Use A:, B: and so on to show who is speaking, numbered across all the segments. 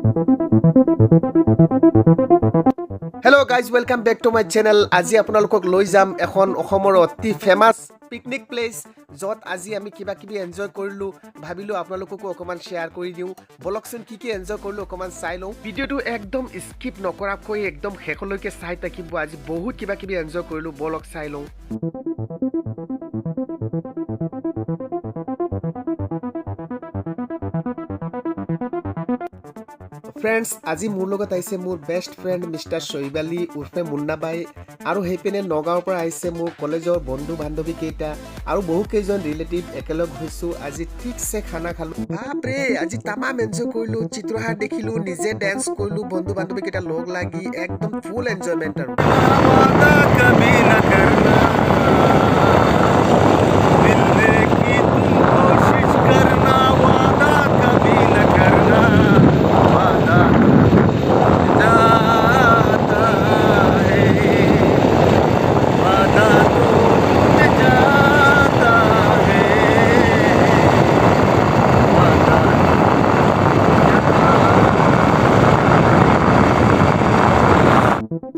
A: Hello guys, welcome back to my channel. আজি আপোনালোকক লৈ যাম এখন অসমৰ অতি ফেমাস পিকনিক প্লেস যত আজি আমি কিবা কিবি এনজয় কৰিলো ভাবিলো আপোনালোককো অকমান শেয়াৰ কৰি দিও বলকচোন কি এনজয় কৰিলো অকমান চাই লও ভিডিওটো একদম স্কিপ নকৰাকৈ একদম শেষলৈকে চাই থাকিব আজি বহুত কিবা কিবি এনজয় কৰিলো বলক চাই লও Friends, আজি মোৰ লগত আইছে মোৰ বেষ্ট ফ্ৰেন্ড মিস্টাৰ শৈবালী উৰ্ফে মুন্না বাই আৰু হেপেনে নগাঁৱৰ পৰা আইছে মোৰ কলেজৰ বন্ধু বান্ধৱী কেইটা আৰু বহু কেইজন ৰিলেটিভ একেলগ হৈছো আজি ঠিকছে খানা খালো বাপৰে আজি তামাম এনজয় কৰিলো চিত্ৰহাৰ দেখিলো নিজে ডান্স কৰিলো বন্ধু বান্ধৱী কেইটা লগ লাগি একদম ফুল এনজয়মেন্ট আৰু वादा कभी न करना मिलने की तुम कोशिश करना वादा कभी न करना वादा जाता है वादा टूट जाता है वादा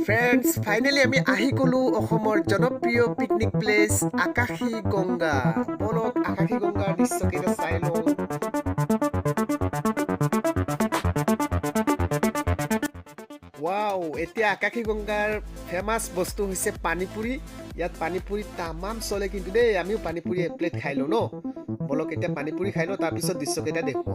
A: Friends, finally আমি আহি গলো অসমৰ জনপ্ৰিয় পিকনিক প্লেস আকাশীগঙ্গা বলক আকাশীগঙ্গাৰ দৃশ্যকেইটা চাই লওঁ Wow, এতিয়া আকাশীগঙ্গাৰ ফেমাস বস্তু হৈছে পানীপুৰি ইয়াত পানীপুৰি তামাম চলে কিন্তু দেই আমিও পানীপুৰি এক প্লেট খাইলো ন বলক এতিয়া পানীপুৰি খাইলো তাৰ পিছত দৃশ্যকেইটা দেখো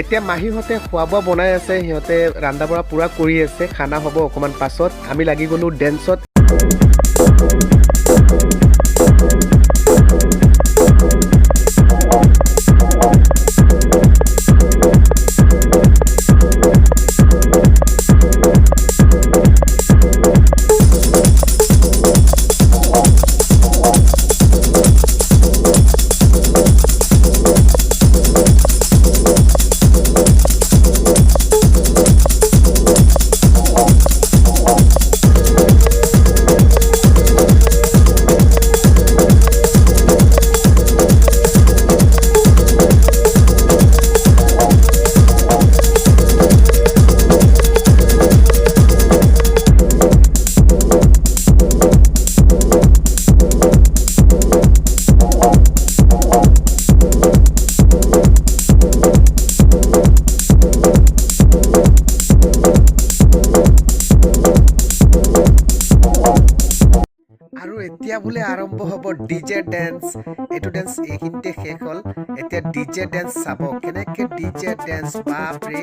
A: এতিয়া মাহীহতে খোৱাবোৱা বনাই আছে সিহঁতে ৰান্ধা বঢ়া পুৰা কৰি আছে খানা হ'ব অকমান পাছত আমি লাগি গলো ডেন্সত এতিয়া বুলে আৰম্ভ হ'ব ডিজে ড্যান্স এটো ড্যান্স এইখিনতে শেষ হল এতিয়া ডিজে ড্যান্স চাব কেনেকে ডিজে ড্যান্স বাপৰে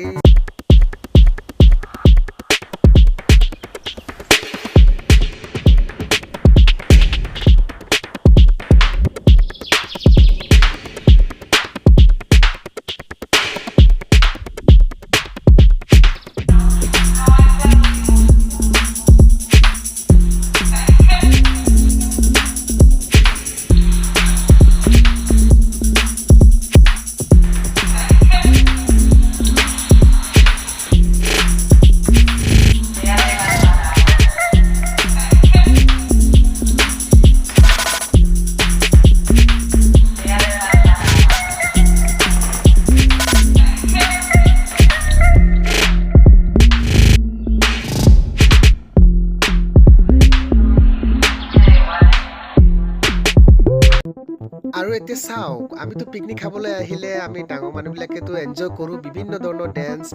A: আৰু এতিয়া চাওক আমিতো পিকনিক খাবলৈ আহিলে আমি ডাঙৰ মানুহবিলাকেতো এনজয় কৰোঁ বিভিন্ন ধৰণৰ ডেন্স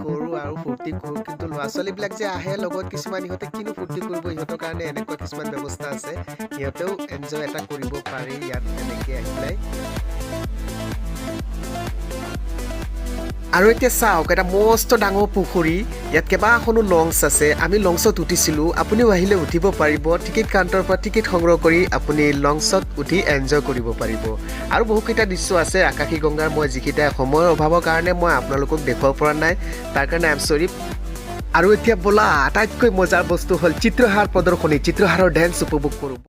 A: কৰোঁ আৰু ফূৰ্তি কৰোঁ কিন্তু ল'ৰা ছোৱালীবিলাক যে আহে লগত কিছুমান ইহঁতে কিনো ফূৰ্তি কৰিব ইহঁতৰ কাৰণে এনেকুৱা কিছুমান ব্যৱস্থা আছে সিহঁতেও এনজয় এটা কৰিব পাৰি ইয়াত এনেকৈ আহি পেলাই আৰু এতিয়া চাওক এটা মস্ত ডাঙৰ পুখুৰী ইয়াত কেইবাখনো লঞ্চ আছে আমি লঞ্চত উঠিছিলোঁ আপুনিও আহিলে উঠিব পাৰিব টিকেট কাউণ্টাৰৰ পৰা টিকেট সংগ্ৰহ কৰি আপুনি লঞ্চত উঠি এনজয় কৰিব পাৰিব আৰু বহুকেইটা দৃশ্য আছে আকাশীগংগাৰ মই যিকেইটা সময়ৰ অভাৱৰ কাৰণে মই আপোনালোকক দেখুৱাব পৰা নাই তাৰ কাৰণে আই এম চৰি আৰু এতিয়া ব'লা আটাইতকৈ মজাৰ বস্তু হ'ল চিত্ৰহাৰ প্ৰদৰ্শনী চিত্ৰহাৰৰ ডেন্স উপভোগ কৰোঁ